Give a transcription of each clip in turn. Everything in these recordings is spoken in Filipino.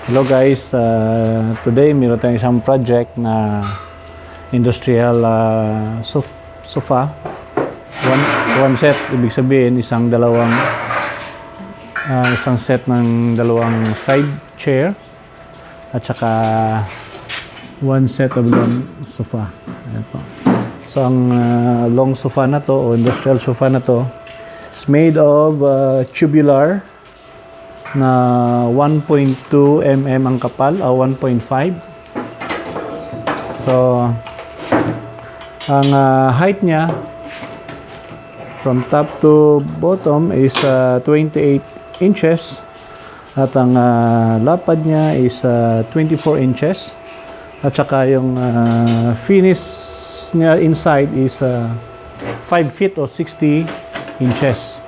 Hello guys, today meron tayong isang project na industrial sofa. One set, ibig sabihin isang set ng dalawang side chair at saka one set of long sofa. Ayan po. So ang long sofa na to o industrial sofa na to is made of tubular na 1.2 mm ang kapal o 1.5. So ang height niya from top to bottom is 28 inches at ang lapad niya is 24 inches at saka yung finish niya inside is 5 feet o 60 inches.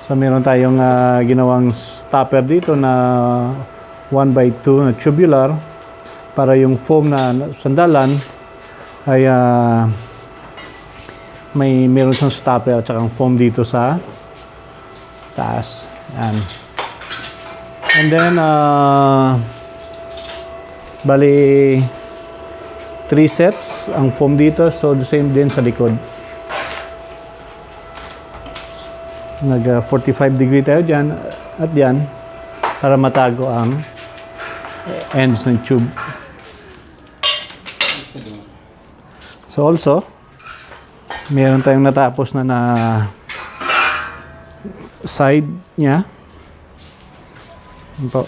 So meron tayong ginawang stopper dito na 1x2 na tubular para yung foam na sandalan ay meron siyang stopper at saka foam dito sa taas. Yan. And then bali 3 sets ang foam dito, so the same din sa likod. Nag 45 degree tayo dyan at yan para matago ang ends ng tube. So also meron tayong natapos na side niya. Ito.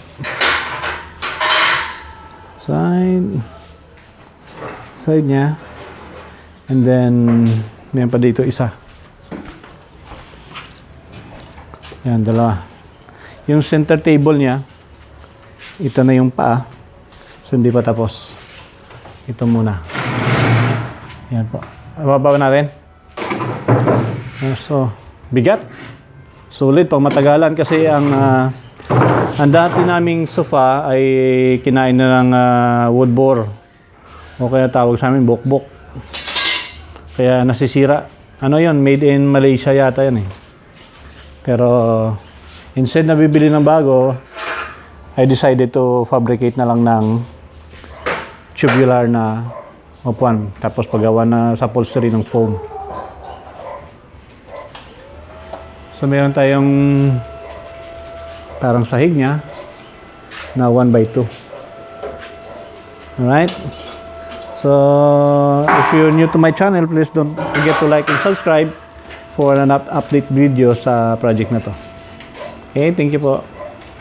Side niya, and then meron pa dito isa. Yan, dalawa. Yung center table niya, ito na yung paa. So, hindi pa tapos. Ito muna. Yan po. Bababa natin. So, bigat. Sulit pang matagalan kasi ang dati naming sofa ay kinain na ng wood board. O kaya tawag sa amin bokbok. Kaya nasisira. Ano yon? Made in Malaysia yata yan eh. Pero instead na bibili ng bago, I decided to fabricate na lang ng tubular na upuan. Tapos paggawa na sa upholstery ng foam. So meron tayong parang sahig niya na 1x2. Alright? So if you're new to my channel, please don't forget to like and subscribe for an update video sa project na to. Okay, thank you po.